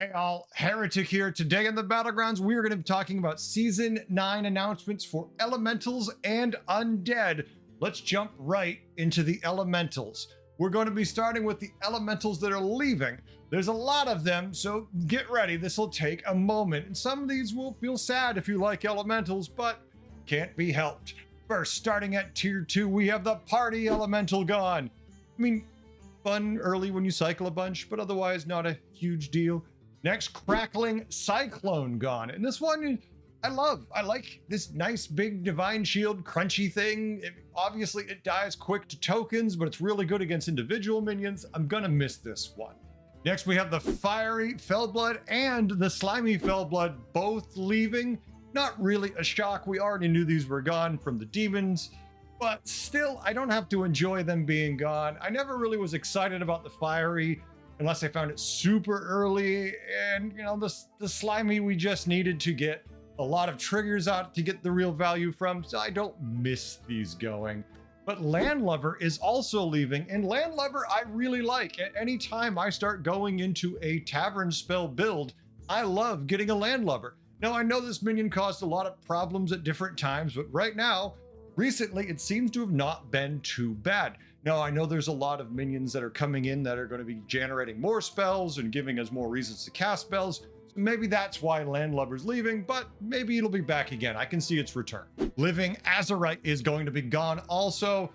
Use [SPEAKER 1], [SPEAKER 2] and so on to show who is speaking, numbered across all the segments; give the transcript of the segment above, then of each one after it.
[SPEAKER 1] Hey all, Heretic here. Today in the Battlegrounds, we are going to be talking about Season 9 announcements for Elementals and Undead. Let's jump right into the Elementals. We're going to be starting with the Elementals that are leaving. There's a lot of them, so get ready. This will take a moment. And some of these will feel sad if you like Elementals, but can't be helped. First, starting at Tier 2, we have the Party Elemental gone. I mean, fun early when you cycle a bunch, but otherwise not a huge deal. Next, Crackling Cyclone gone. And this one, I love. I like this nice big Divine Shield crunchy thing. Obviously, it dies quick to tokens, but it's really good against individual minions. I'm gonna miss this one. Next, we have the Fiery Fellblood and the Slimy Fellblood both leaving. Not really a shock. We already knew these were gone from the demons, but still, I don't have to enjoy them being gone. I never really was excited about the Fiery unless I found it super early, and you know, the Slimy we just needed to get a lot of triggers out to get the real value from, so I don't miss these going. But Landlubber is also leaving, and Landlubber I really like. At any time I start going into a tavern spell build, I love getting a Landlubber. Now I know this minion caused a lot of problems at different times, but right now, recently it seems to have not been too bad. Now, I know there's a lot of minions that are coming in that are going to be generating more spells and giving us more reasons to cast spells. So maybe that's why Landlubber's leaving, but maybe it'll be back again. I can see its return. Living Azurite is going to be gone also.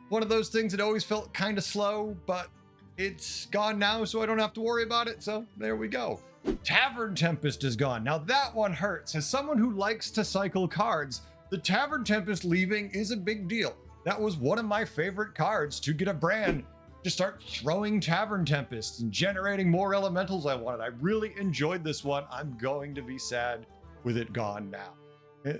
[SPEAKER 1] One of those things that always felt kind of slow, but it's gone now, so I don't have to worry about it. So there we go. Tavern Tempest is gone. Now that one hurts. As someone who likes to cycle cards, the Tavern Tempest leaving is a big deal. That was one of my favorite cards to get a brand to start throwing Tavern Tempests and generating more elementals I wanted. I really enjoyed this one. I'm going to be sad with it gone now.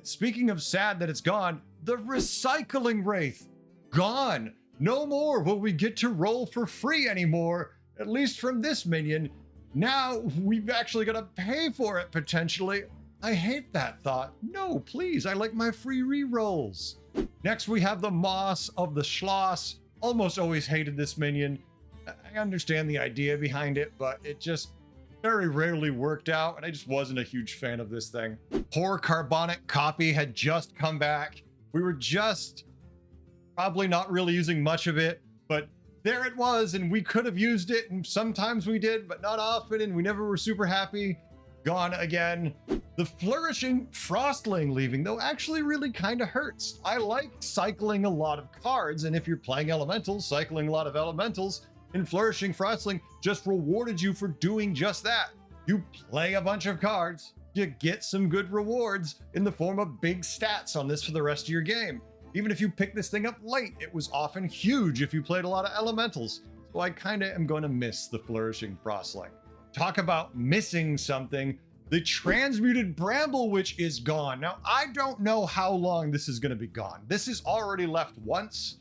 [SPEAKER 1] Speaking of sad that it's gone, the Recycling Wraith, gone. No more will we get to roll for free anymore, at least from this minion. Now we've actually got to pay for it potentially. I hate that thought. No, please, I like my free rerolls. Next, we have the Moss of the Schloss. Almost always hated this minion. I understand the idea behind it, but it just very rarely worked out, and I just wasn't a huge fan of this thing. Poor Carbonic Copy had just come back. We were just probably not really using much of it, but there it was, and we could have used it, and sometimes we did, but not often, and we never were super happy. Gone again. The Flourishing Frostling leaving, though, actually really kind of hurts. I like cycling a lot of cards, and if you're playing elementals, cycling a lot of elementals, and Flourishing Frostling just rewarded you for doing just that. You play a bunch of cards, you get some good rewards in the form of big stats on this for the rest of your game. Even if you pick this thing up late, it was often huge if you played a lot of elementals. So I kind of am going to miss the Flourishing Frostling. Talk about missing something. The Transmuted Bramble Witch is gone. Now, I don't know how long this is going to be gone. This is already left once,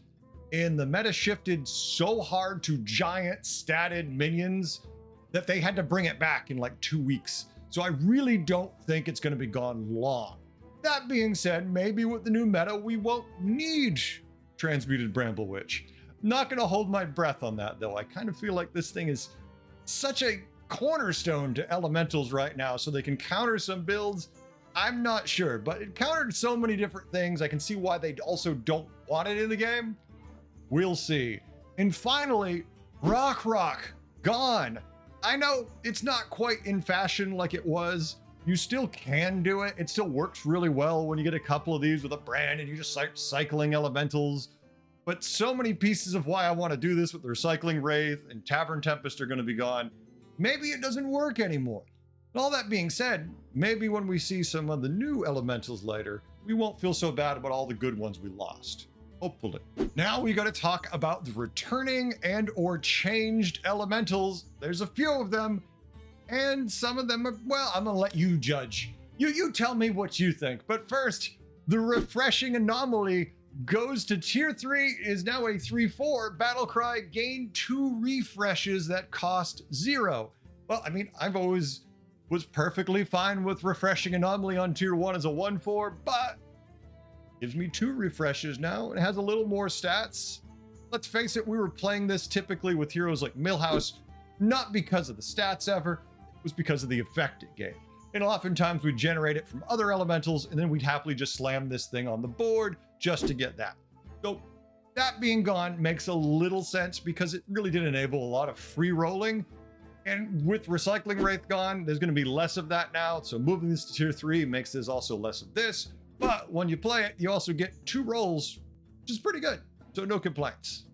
[SPEAKER 1] and the meta shifted so hard to giant statted minions that they had to bring it back in like 2 weeks. So I really don't think it's going to be gone long. That being said, maybe with the new meta, we won't need Transmuted Bramble Witch. Not going to hold my breath on that, though. I kind of feel like this thing is such a cornerstone to elementals right now, so they can counter some builds. I'm not sure, but it countered so many different things. I can see why they also don't want it in the game. We'll see. And finally, Rock gone. I know it's not quite in fashion like it was. You still can do it. It still works really well when you get a couple of these with a brand and you just start cycling elementals. But so many pieces of why I want to do this with the Recycling Wraith and Tavern Tempest are going to be gone. Maybe it doesn't work anymore. And all that being said, maybe when we see some of the new elementals later, we won't feel so bad about all the good ones we lost. Hopefully. Now we got to talk about the returning and or changed elementals. There's a few of them, and some of them are, well, I'm gonna let you judge. You tell me what you think. But first, the Refreshing Anomaly goes to Tier 3, is now a 3/4 Battlecry, gain 2 refreshes that cost 0. Well, I mean, I've always was perfectly fine with Refreshing Anomaly on Tier 1 as a 1/4, but gives me 2 refreshes now. It has a little more stats. Let's face it, we were playing this typically with heroes like Millhouse, not because of the stats ever, was because of the effect it gave. And oftentimes we'd generate it from other elementals, and then we'd happily just slam this thing on the board just to get that. So that being gone makes a little sense because it really did enable a lot of free rolling. And with Recycling Wraith gone, there's going to be less of that now. So moving this to tier 3 makes this also less of this. But when you play it, you also get 2 rolls, which is pretty good. So no complaints.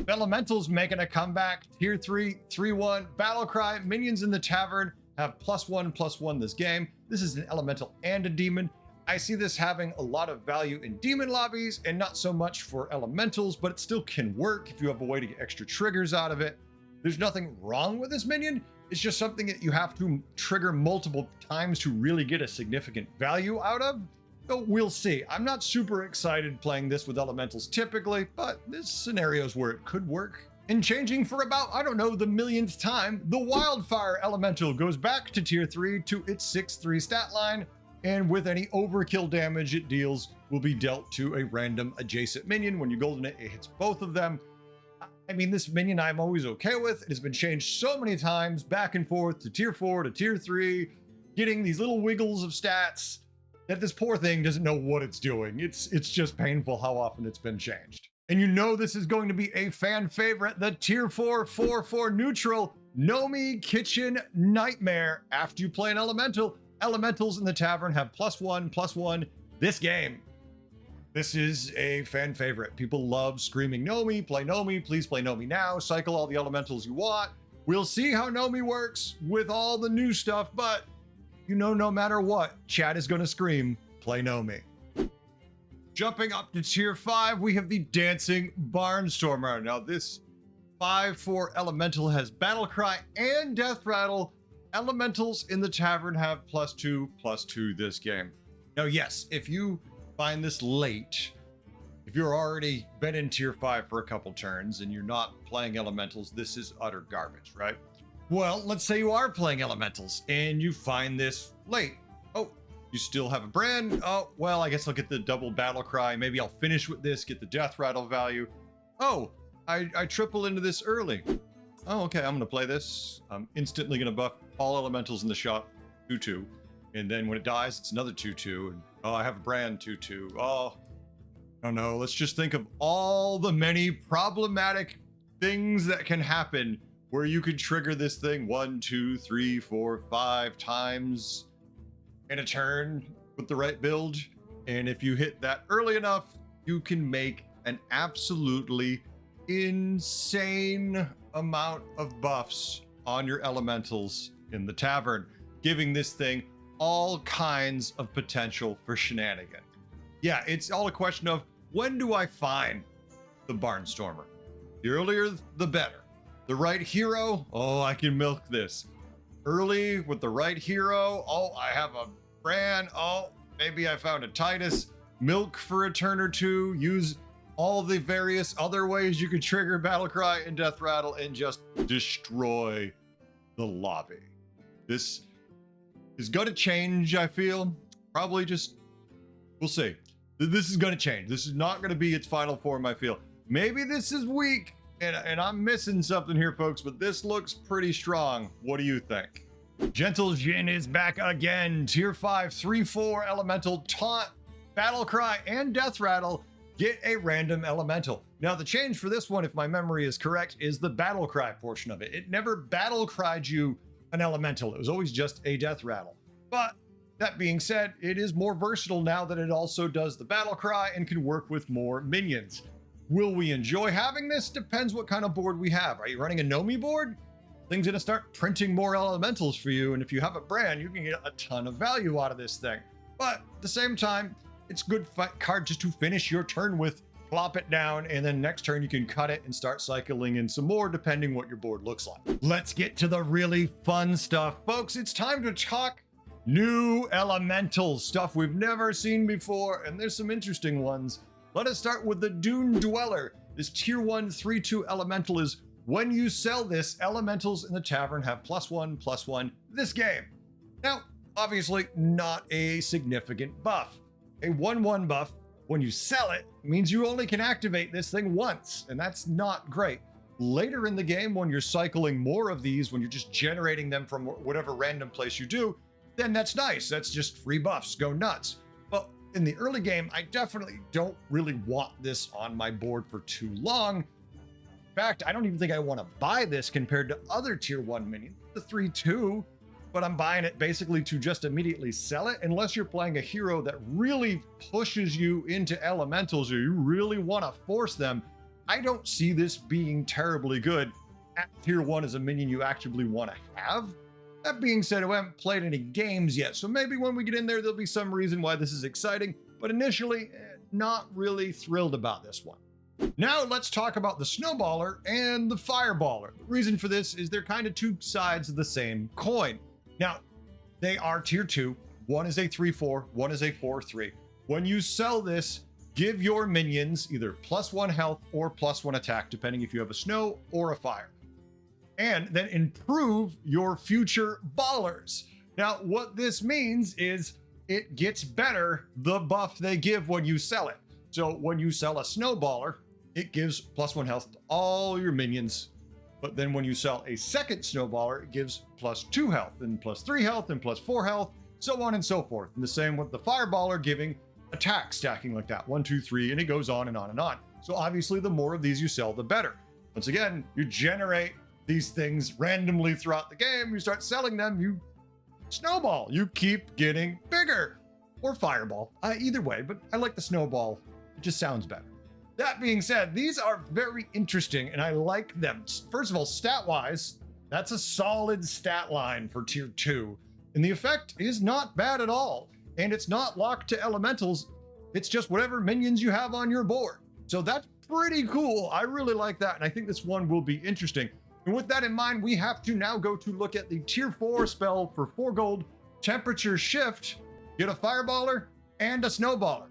[SPEAKER 1] Elementals making a comeback. Tier 3, 3-1. Battlecry, minions in the tavern have +1/+1 this game. This is an elemental and a demon. I see this having a lot of value in demon lobbies and not so much for elementals, but it still can work if you have a way to get extra triggers out of it. There's nothing wrong with this minion. It's just something that you have to trigger multiple times to really get a significant value out of. So we'll see. I'm not super excited playing this with elementals typically, but there's scenarios where it could work. And changing for about, I don't know, the millionth time, the Wildfire Elemental goes back to tier 3 to its 6/3 stat line, and with any overkill damage it deals will be dealt to a random adjacent minion. When you golden it, it hits both of them. I mean, this minion I'm always okay with. It has been changed so many times, back and forth to tier 4 to tier 3, getting these little wiggles of stats that this poor thing doesn't know what it's doing. It's just painful how often it's been changed. And you know this is going to be a fan favorite, the tier 4 4/4 neutral Nomi Kitchen Nightmare. After you play an elemental, elementals in the tavern have +1/+1 this game. This is a fan favorite. People love screaming Nomi, play Nomi, please play Nomi now, cycle all the elementals you want. We'll see how Nomi works with all the new stuff, but you know, no matter what, chat is gonna scream, play Nomi. Jumping up to tier 5, we have the Dancing Barnstormer. Now this 5/4 elemental has Battlecry and Death Rattle. Elementals in the tavern have +2/+2 this game. Now yes, if you find this late, if you're already been in tier 5 for a couple turns and you're not playing elementals, this is utter garbage, right? Well, let's say you are playing elementals and you find this late. Oh, you still have a brand. Oh, well, I guess I'll get the double battle cry. Maybe I'll finish with this, get the death rattle value. Oh, I triple into this early. Oh, okay, I'm gonna play this. I'm instantly gonna buff all elementals in the shop 2/2. And then when it dies, it's another 2/2. And oh, I have a brand 2/2. Oh, I don't know. Let's just think of all the many problematic things that can happen where you could trigger this thing 1, 2, 3, 4, 5 times in a turn with the right build. And if you hit that early enough, you can make an absolutely insane amount of buffs on your elementals in the tavern, giving this thing all kinds of potential for shenanigans. Yeah, it's all a question of when do I find the Barnstormer? The earlier, the better. The right hero, oh, I can milk this. Early with the right hero, oh, I have a brand, oh, maybe I found a Titus. Milk for a turn or two, use all the various other ways you could trigger Battlecry and Death Rattle and just destroy the lobby. This is gonna change, I feel. Probably just, we'll see. This is gonna change. This is not gonna be its final form, I feel. Maybe this is weak, and I'm missing something here, folks, but this looks pretty strong. What do you think? Gentle Jin is back again. Tier 5, 3/4 elemental, taunt, Battlecry, and Death Rattle. Get a random elemental. Now, the change for this one, if my memory is correct, is the Battlecry portion of it. It never Battlecried you an elemental. It was always just a Death Rattle. But that being said, it is more versatile now that it also does the Battlecry and can work with more minions. Will we enjoy having this? Depends what kind of board we have. Are you running a Nomi board? Thing's gonna start printing more elementals for you, and if you have a brand, you can get a ton of value out of this thing. But at the same time, it's a good card just to finish your turn with, plop it down, and then next turn you can cut it and start cycling in some more depending what your board looks like. Let's get to the really fun stuff, folks. It's time to talk new elementals, stuff we've never seen before, and there's some interesting ones. Let us start with the Dune Dweller. This tier 1 3/2 elemental is when you sell this, elementals in the tavern have +1/+1 this game. Now, obviously not a significant buff. A 1/1 buff when you sell it means you only can activate this thing once, and that's not great. Later in the game, when you're cycling more of these, when you're just generating them from whatever random place you do, then that's nice. That's just free buffs. Go nuts. But in the early game, I definitely don't really want this on my board for too long. In fact, I don't even think I want to buy this compared to other tier 1 minions, the 3-2, but I'm buying it basically to just immediately sell it, unless you're playing a hero that really pushes you into elementals or you really want to force them. I don't see this being terribly good at tier 1 as a minion you actually want to have. That being said, I haven't played any games yet, so maybe when we get in there, there'll be some reason why this is exciting, but initially, not really thrilled about this one. Now let's talk about the Snowballer and the Fireballer. The reason for this is they're kind of two sides of the same coin. Now, they are tier 2. One is a 3-4, one is a 4-3. When you sell this, give your minions either +1 health or +1 attack, depending if you have a snow or a fire. And then improve your future ballers. Now, what this means is it gets better the buff they give when you sell it. So when you sell a Snowballer, it gives +1 health to all your minions. But then when you sell a second Snowballer, it gives +2 health and +3 health and +4 health, so on and so forth. And the same with the Fireballer giving attack stacking like that, 1, 2, 3, and it goes on and on and on. So obviously the more of these you sell, the better. Once again, you generate these things randomly throughout the game, you start selling them, you snowball, you keep getting bigger. Or fireball, either way, but I like the snowball, it just sounds better. That being said, these are very interesting and I like them. First of all, stat-wise, that's a solid stat line for tier 2. And the effect is not bad at all. And it's not locked to elementals. It's just whatever minions you have on your board. So that's pretty cool. I really like that. And I think this one will be interesting. And with that in mind, we have to now go to look at the tier 4 spell for 4 gold, temperature shift, get a fireballer and a snowballer.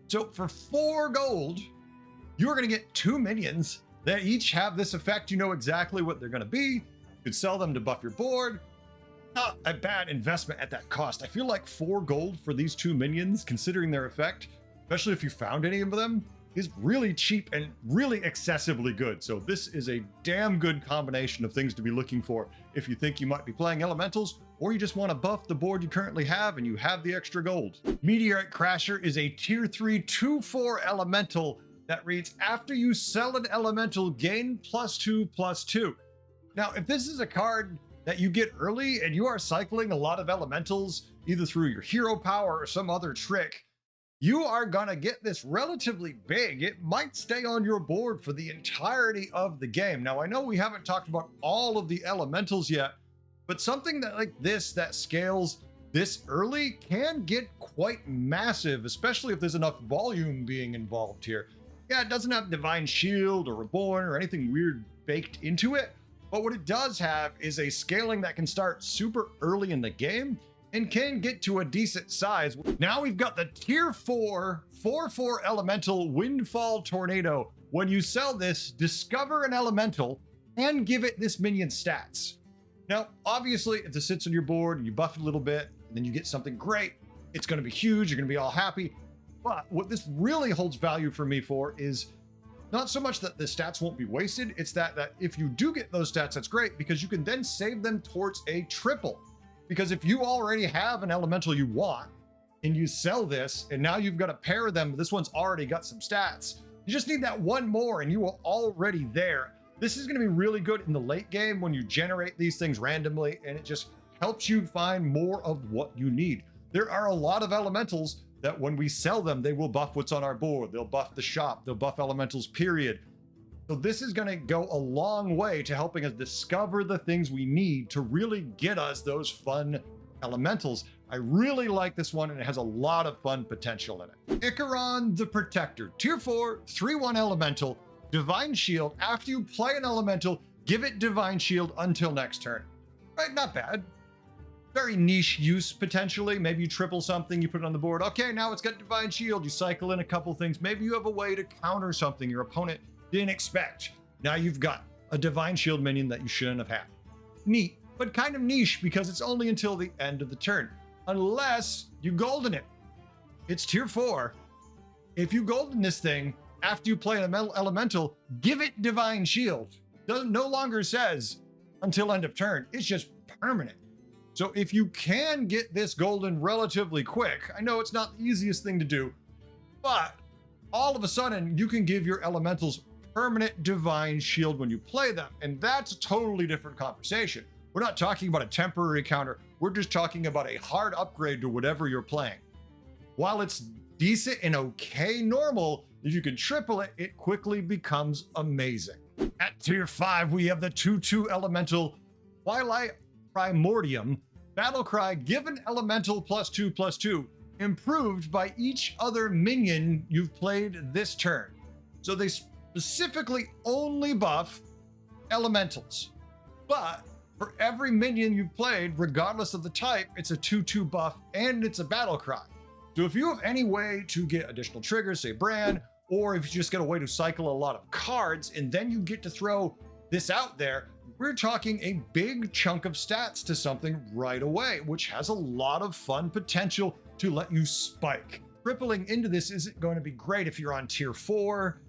[SPEAKER 1] So for 4 gold, you're going to get 2 minions that each have this effect. You know exactly what they're going to be. You could sell them to buff your board. Not a bad investment at that cost. I feel like 4 gold for these 2 minions, considering their effect, especially if you found any of them, is really cheap and really excessively good. So this is a damn good combination of things to be looking for if you think you might be playing elementals or you just want to buff the board you currently have and you have the extra gold. Meteorite Crasher is a tier 3 2/4 elemental that reads, after you sell an elemental, gain +2/+2. Now, if this is a card that you get early and you are cycling a lot of elementals, either through your hero power or some other trick, you are gonna get this relatively big. It might stay on your board for the entirety of the game. Now, I know we haven't talked about all of the elementals yet, but something that like this that scales this early can get quite massive, especially if there's enough volume being involved here. Yeah, it doesn't have Divine Shield or Reborn or anything weird baked into it, but what it does have is a scaling that can start super early in the game and can get to a decent size. Now we've got the tier 4 4/4 elemental Windfall Tornado. When you sell this, discover an elemental and give it this minion stats. Now, obviously, if this sits on your board and you buff it a little bit, and then you get something great, it's going to be huge, you're going to be all happy. But what this really holds value for me for is not so much that the stats won't be wasted, it's that if you do get those stats, that's great, because you can then save them towards a triple. Because if you already have an elemental you want, and you sell this, and now you've got to pair them, this one's already got some stats. You just need that one more, and you are already there. This is going to be really good in the late game when you generate these things randomly, and it just helps you find more of what you need. There are a lot of elementals that when we sell them, they will buff what's on our board. They'll buff the shop. They'll buff elementals, period. So this is going to go a long way to helping us discover the things we need to really get us those fun elementals. I really like this one, and it has a lot of fun potential in it. Icaron the Protector, tier 4, 3/1 elemental, Divine Shield. After you play an elemental, give it Divine Shield until next turn. Right, not bad. Very niche use potentially. Maybe you triple something, you put it on the board. Okay, now it's got Divine Shield. You cycle in a couple things. Maybe you have a way to counter something your opponent didn't expect. Now you've got a Divine Shield minion that you shouldn't have had. Neat, but kind of niche because it's only until the end of the turn. Unless you golden it. It's tier 4. If you golden this thing, after you play an elemental, give it Divine Shield. no longer says until end of turn. It's just permanent. So if you can get this golden relatively quick, I know it's not the easiest thing to do, but all of a sudden you can give your elementals permanent divine shield when you play them. And that's a totally different conversation. We're not talking about a temporary counter. We're just talking about a hard upgrade to whatever you're playing. While it's decent and okay normal, if you can triple it, it quickly becomes amazing. At tier 5, we have the 2/2 elemental Twilight Primordium Battlecry. Give an elemental +2/+2, improved by each other minion you've played this turn. So they specifically only buff elementals, but for every minion you've played, regardless of the type, it's a 2/2 buff and it's a battle cry. So if you have any way to get additional triggers, say brand, or if you just get a way to cycle a lot of cards and then you get to throw this out there, we're talking a big chunk of stats to something right away, which has a lot of fun potential to let you spike. Tripling into this isn't going to be great if you're on tier 4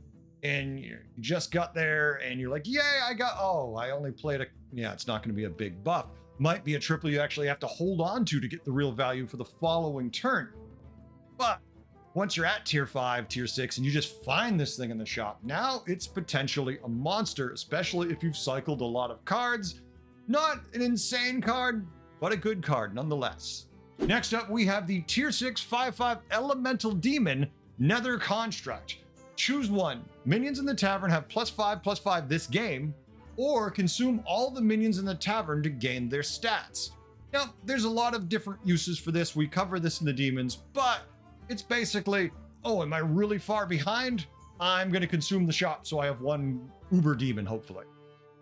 [SPEAKER 1] and you just got there and you're like, yay, I only played it's not going to be a big buff. Might be a triple you actually have to hold on to get the real value for the following turn. But once you're at tier 5, tier 6, and you just find this thing in the shop, now it's potentially a monster, especially if you've cycled a lot of cards. Not an insane card, but a good card nonetheless. Next up, we have the tier 6 5/5 Elemental Demon Nether Construct. Choose one. Minions in the tavern have +5/+5 this game, or consume all the minions in the tavern to gain their stats. Now, there's a lot of different uses for this. We cover this in the demons, but it's basically, oh, am I really far behind? I'm going to consume the shop so I have one uber demon, hopefully.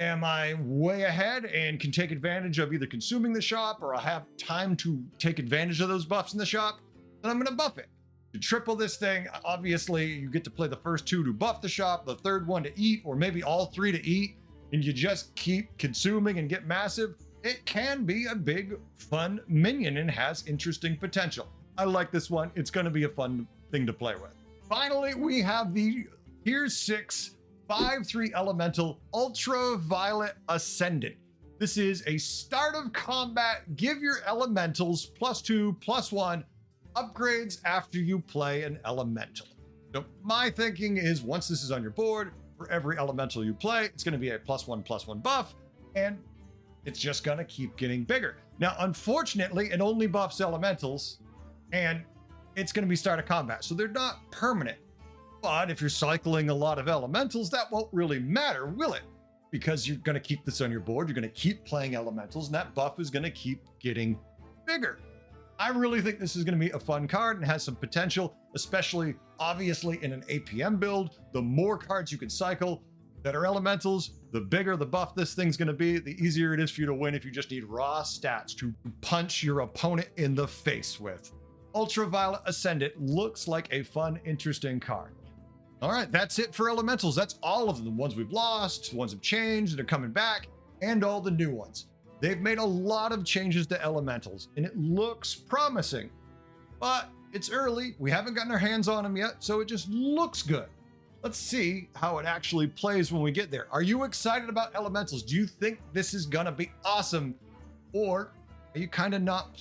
[SPEAKER 1] Am I way ahead and can take advantage of either consuming the shop or I have time to take advantage of those buffs in the shop? Then I'm going to buff it. To triple this thing, obviously, you get to play the first 2 to buff the shop, the third one to eat, or maybe all 3 to eat, and you just keep consuming and get massive. It can be a big, fun minion and has interesting potential. I like this one. It's going to be a fun thing to play with. Finally, we have the tier 6 5/3 elemental Ultraviolet Ascendant. This is a start of combat. Give your elementals +2/+1 upgrades after you play an elemental. So my thinking is once this is on your board, for every elemental you play, it's going to be a +1/+1 buff, and it's just going to keep getting bigger. Now, unfortunately, it only buffs elementals, and it's going to be start of combat, so they're not permanent. But if you're cycling a lot of elementals, that won't really matter, will it? Because you're going to keep this on your board, you're going to keep playing elementals, and that buff is going to keep getting bigger. I really think this is going to be a fun card and has some potential, especially obviously in an APM build. The more cards you can cycle that are elementals, the bigger the buff this thing's going to be, the easier it is for you to win if you just need raw stats to punch your opponent in the face with. Ultraviolet Ascendant looks like a fun, interesting card. All right, that's it for elementals. That's all of them. The ones we've lost, the ones have changed, they're coming back, and all the new ones. They've made a lot of changes to elementals, and it looks promising, but it's early. We haven't gotten our hands on them yet, so it just looks good. Let's see how it actually plays when we get there. Are you excited about elementals? Do you think this is gonna be awesome? Or are you kind of not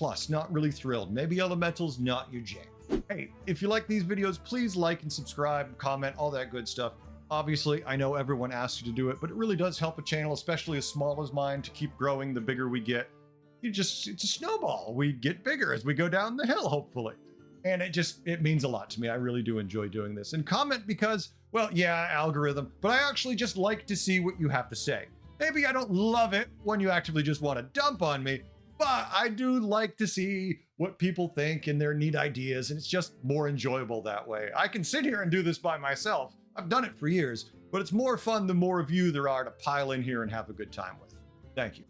[SPEAKER 1] really thrilled? Maybe elementals not your jam. Hey, if you like these videos, please like and subscribe, comment, all that good stuff. Obviously, I know everyone asks you to do it, but it really does help a channel, especially as small as mine, to keep growing the bigger we get. It's a snowball. We get bigger as we go down the hill, hopefully. And it means a lot to me. I really do enjoy doing this. And comment because, well, yeah, algorithm, but I actually just like to see what you have to say. Maybe I don't love it when you actively just want to dump on me, but I do like to see what people think and their neat ideas, and it's just more enjoyable that way. I can sit here and do this by myself. I've done it for years, but it's more fun the more of you there are to pile in here and have a good time with. Thank you.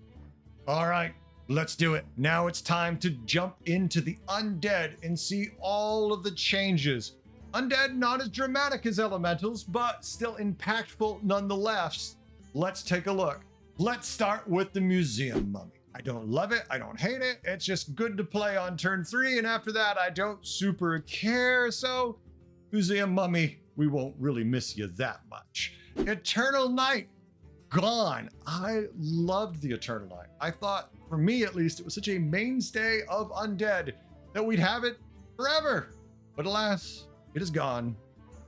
[SPEAKER 1] All right, let's do it. Now it's time to jump into the Undead and see all of the changes. Undead, not as dramatic as elementals, but still impactful nonetheless. Let's take a look. Let's start with the Museum Mummy. I don't love it, I don't hate it, it's just good to play on turn 3, and after that I don't super care, so Museum Mummy, we won't really miss you that much. Eternal Night. gone. I loved the Eternal Knight. I thought, for me at least, it was such a mainstay of Undead that we'd have it forever. But alas, it is gone.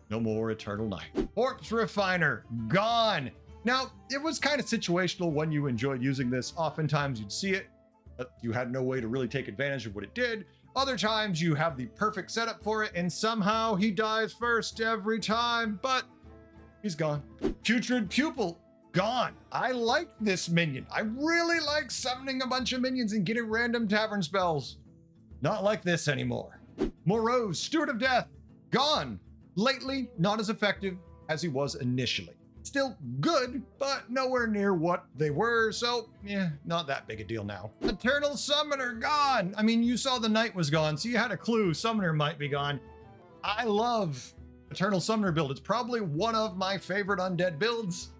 [SPEAKER 1] No more Eternal Knight. Corpse Refiner, gone. Now, it was kind of situational when you enjoyed using this. Oftentimes you'd see it, but you had no way to really take advantage of what it did. Other times you have the perfect setup for it, and somehow he dies first every time, but he's gone. Putrid Pupil, gone. I like this minion. I really like summoning a bunch of minions and getting random tavern spells. Not like this anymore. Morose, Steward of Death, gone. Lately, not as effective as he was initially. Still good, but nowhere near what they were, so yeah, not that big a deal now. Eternal Summoner, gone. I mean, you saw the knight was gone, so you had a clue Summoner might be gone. I love Eternal Summoner build. It's probably one of my favorite Undead builds.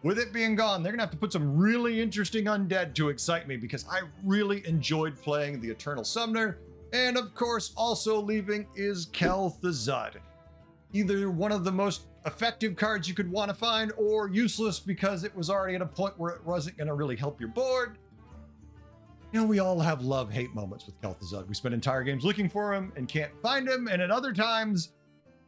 [SPEAKER 1] With it being gone, they're gonna have to put some really interesting Undead to excite me, because I really enjoyed playing the Eternal Summoner. And of course, also leaving is Kel'Thuzad. Either one of the most effective cards you could want to find, or useless because it was already at a point where it wasn't going to really help your board. You know, we all have love-hate moments with Kel'Thuzad. We spend entire games looking for him and can't find him, and at other times,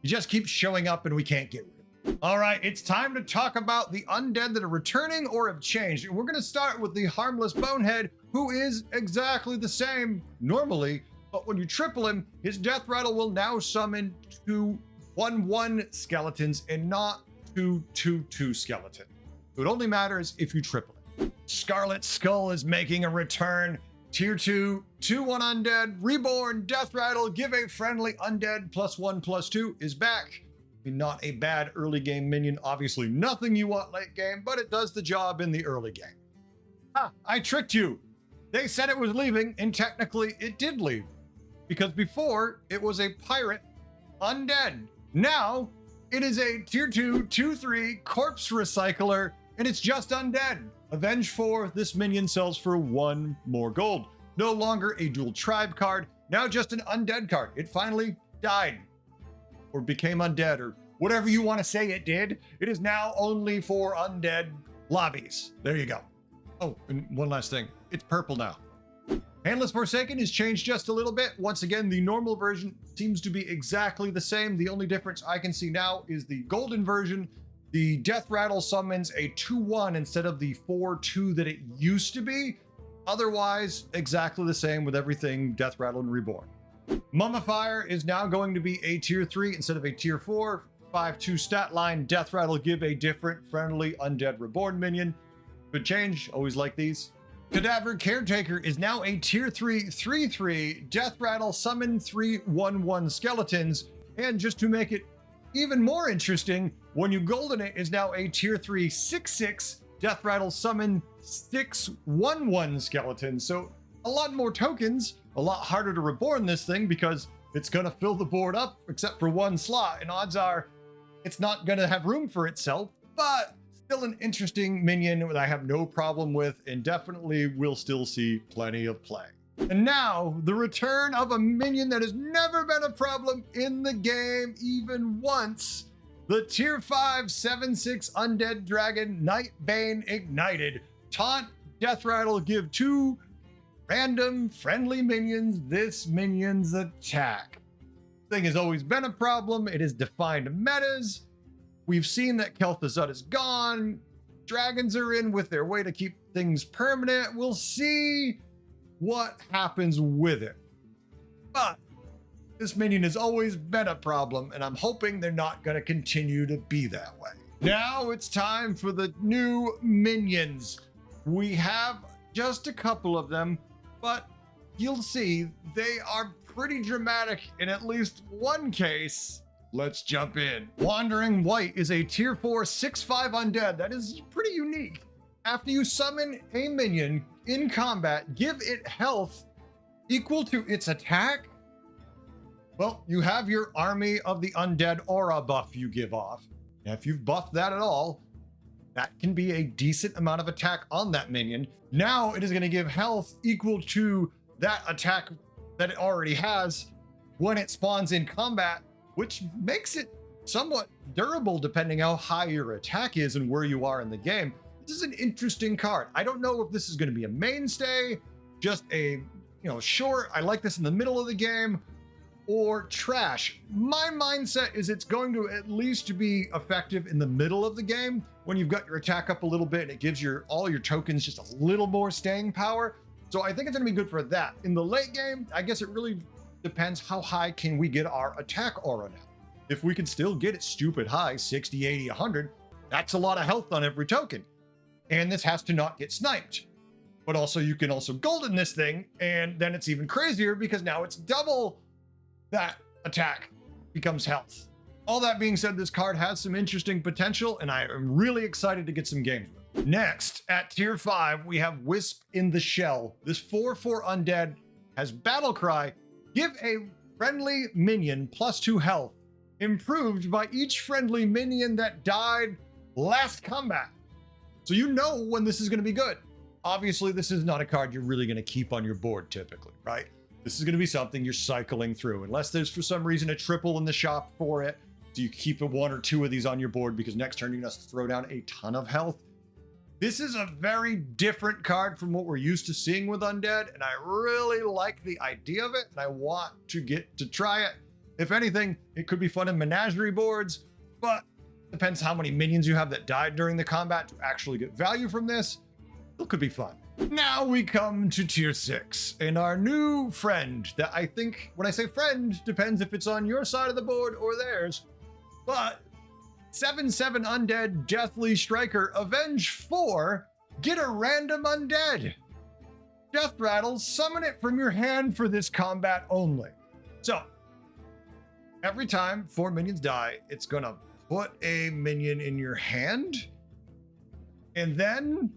[SPEAKER 1] he just keeps showing up and we can't get rid of him. All right, it's time to talk about the Undead that are returning or have changed. And we're going to start with the Harmless Bonehead, who is exactly the same normally, but when you triple him, his Death Rattle will now summon 2 1/1 skeletons and not 2 2/2 skeleton. So it only matters if you triple it. Scarlet Skull is making a return. Tier 2, 2/1 Undead, Reborn, Death Rattle, give a friendly Undead +1/+2 is back. I mean, not a bad early game minion. Obviously nothing you want late game, but it does the job in the early game. Ah, I tricked you. They said it was leaving, and technically it did leave. Because before, it was a pirate Undead. Now, it is a tier 2, 2/3 corpse recycler, and it's just Undead. Avenge 4, this minion sells for 1 more gold. No longer a dual tribe card, now just an Undead card. It finally died, or became undead, or whatever you want to say it did. It is now only for Undead lobbies. There you go. Oh, and one last thing. It's purple now. Handless Forsaken is changed just a little bit. Once again, the normal version seems to be exactly the same. The only difference I can see now is the golden version. The Death Rattle summons a 2/1 instead of the 4/2 that it used to be. Otherwise, exactly the same with everything Death Rattle and Reborn. Mummifier is now going to be a tier 3 instead of a tier 4. 5/2 stat line. Death Rattle give a different friendly Undead Reborn minion. Good change, always like these. Cadaver Caretaker is now a tier 3 3/3 Death Rattle summon 3 1/1 skeletons, and just to make it even more interesting, when you golden it, is now a tier 3 6/6 Death Rattle summon 6 1/1 skeletons. So a lot more tokens, a lot harder to reborn this thing because it's gonna fill the board up except for 1 slot, and odds are it's not gonna have room for itself, but still an interesting minion that I have no problem with, and definitely will still see plenty of play. And now, the return of a minion that has never been a problem in the game even once. The tier 5 7/6 Undead Dragon Nightbane Ignited. Taunt, Death Rattle, give 2 random friendly minions this minion's attack. Thing has always been a problem. It has defined metas. We've seen that Kel'Thuzad is gone. Dragons are in with their way to keep things permanent. We'll see what happens with it. But this minion has always been a problem, and I'm hoping they're not going to continue to be that way. Now it's time for the new minions. We have just a couple of them, but you'll see they are pretty dramatic in at least one case. Let's jump in. Wandering White is a tier 4 6/5 Undead that is pretty unique. After you summon a minion in combat, give it health equal to its attack. Well, you have your Army of the Undead aura buff you give off. Now, if you've buffed that at all, that can be a decent amount of attack on that minion. Now it is going to give health equal to that attack that it already has when it spawns in combat, which makes it somewhat durable depending how high your attack is and where you are in the game. This this is an interesting card. I don't know if this is going to be a mainstay, just a, short, I like this in the middle of the game, or trash. My mindset is it's going to at least be effective in the middle of the game when you've got your attack up a little bit and it gives all your tokens just a little more staying power. So I think it's going to be good for that. In the late game, I guess it really depends how high can we get our attack aura now. If we can still get it stupid high, 60, 80, 100, that's a lot of health on every token. And this has to not get sniped. But also you can also golden this thing, and then it's even crazier because now it's double that attack becomes health. All that being said, this card has some interesting potential, and I am really excited to get some games with it. Next, at tier 5, we have Wisp in the Shell. This 4/4 undead has Battle Cry. Give a friendly minion +2 health, improved by each friendly minion that died last combat. So you know when this is going to be good. Obviously, this is not a card you're really going to keep on your board typically, right? This is going to be something you're cycling through, unless there's for some reason a triple in the shop for it. So you keep 1 or 2 of these on your board because next turn you're going to throw down a ton of health. This is a very different card from what we're used to seeing with Undead, and I really like the idea of it, and I want to get to try it. If anything, it could be fun in menagerie boards, but depends how many minions you have that died during the combat to actually get value from this. It could be fun. Now we come to tier 6 and our new friend that I think, when I say friend, depends if it's on your side of the board or theirs, but 7/7 Undead Deathly Striker, Avenge 4, get a random undead. Death Rattle, summon it from your hand for this combat only. So, every time 4 minions die, it's gonna put a minion in your hand, and then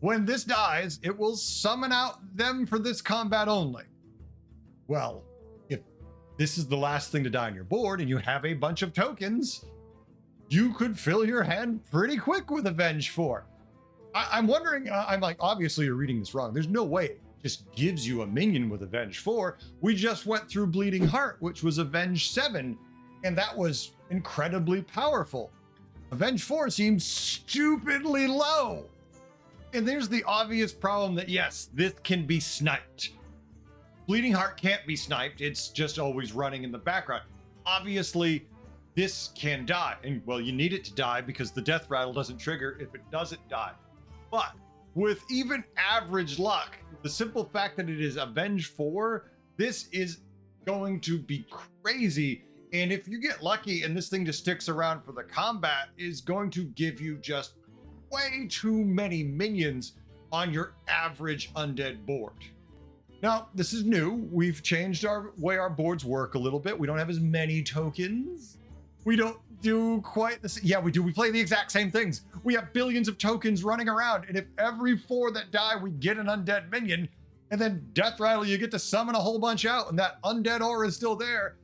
[SPEAKER 1] when this dies, it will summon out them for this combat only. Well, if this is the last thing to die on your board and you have a bunch of tokens, you could fill your hand pretty quick with Avenge 4. I'm wondering, I'm like, obviously you're reading this wrong. There's no way it just gives you a minion with Avenge 4. We just went through Bleeding Heart, which was Avenge 7, and that was incredibly powerful. Avenge 4 seems stupidly low. And there's the obvious problem that, yes, this can be sniped. Bleeding Heart can't be sniped. It's just always running in the background. Obviously, this can die. And, well, you need it to die because the Death Rattle doesn't trigger if it doesn't die. But with even average luck, the simple fact that it is Avenge 4, this is going to be crazy. And if you get lucky and this thing just sticks around for the combat, is going to give you just way too many minions on your average undead board. Now, this is new. We've changed our way our boards work a little bit. We don't have as many tokens. We don't do quite the same. Yeah, we do. We play the exact same things. We have billions of tokens running around, and if every 4 that die, we get an undead minion, and then Death Rattle, you get to summon a whole bunch out, and that undead aura is still there.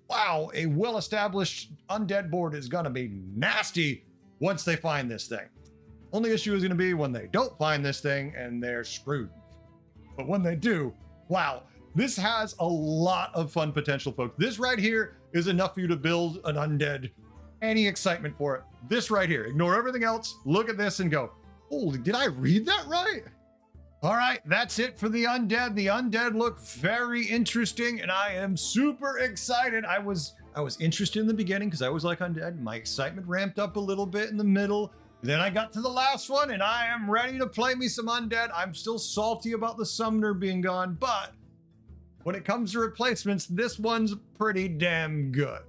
[SPEAKER 1] Wow, a well-established undead board is gonna be nasty once they find this thing. Only issue is going to be when they don't find this thing and they're screwed. But when they do, wow, this has a lot of fun potential, folks. This right here is enough for you to build an undead. Any excitement for it. This right here, ignore everything else, look at this and go, holy, did I read that right? All right, that's it for the undead. The undead look very interesting and I am super excited. I was interested in the beginning because I always like undead. My excitement ramped up a little bit in the middle. Then I got to the last one and I am ready to play me some undead. I'm still salty about the summoner being gone, but when it comes to replacements, this one's pretty damn good.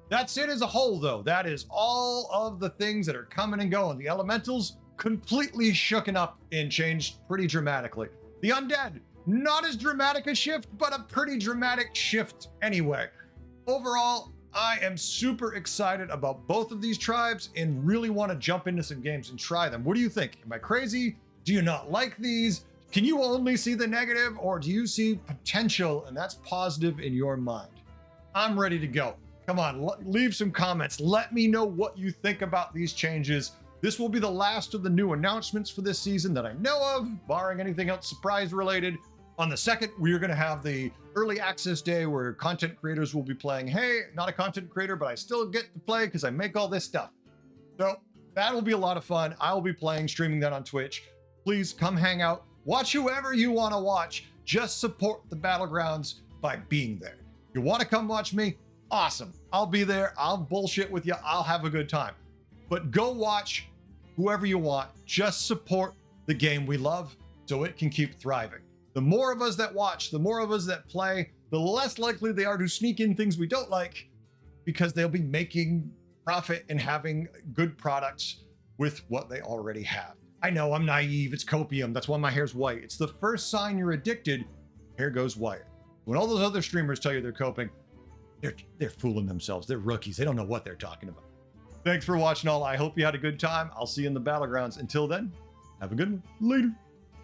[SPEAKER 1] That's it as a whole though. That is all of the things that are coming and going. The elementals completely shooken up and changed pretty dramatically. The undead, not as dramatic a shift, but a pretty dramatic shift anyway. Overall, I am super excited about both of these tribes and really want to jump into some games and try them. What do you think? Am I crazy? Do you not like these? Can you only see the negative, or do you see potential and that's positive in your mind? I'm ready to go. Come on, leave some comments. Let me know what you think about these changes. This will be the last of the new announcements for this season that I know of, barring anything else surprise related. On the 2nd, we are going to have the early access day where content creators will be playing. Hey, not a content creator, but I still get to play because I make all this stuff. So That'll be a lot of fun. I'll be playing, streaming that on Twitch. Please come hang out. Watch whoever you want to watch. Just support the Battlegrounds by being there. You want to come watch me? Awesome. I'll be there. I'll bullshit with you. I'll have a good time. But go watch whoever you want. Just support the game we love so it can keep thriving. The more of us that watch, the more of us that play, the less likely they are to sneak in things we don't like, because they'll be making profit and having good products with what they already have. I know I'm naive. It's copium. That's why my hair's white. It's the first sign you're addicted. Hair goes white. When all those other streamers tell you they're coping, they're fooling themselves. They're rookies. They don't know what they're talking about. Thanks for watching all. I hope you had a good time. I'll see you in the Battlegrounds. Until then, have a good one. Later.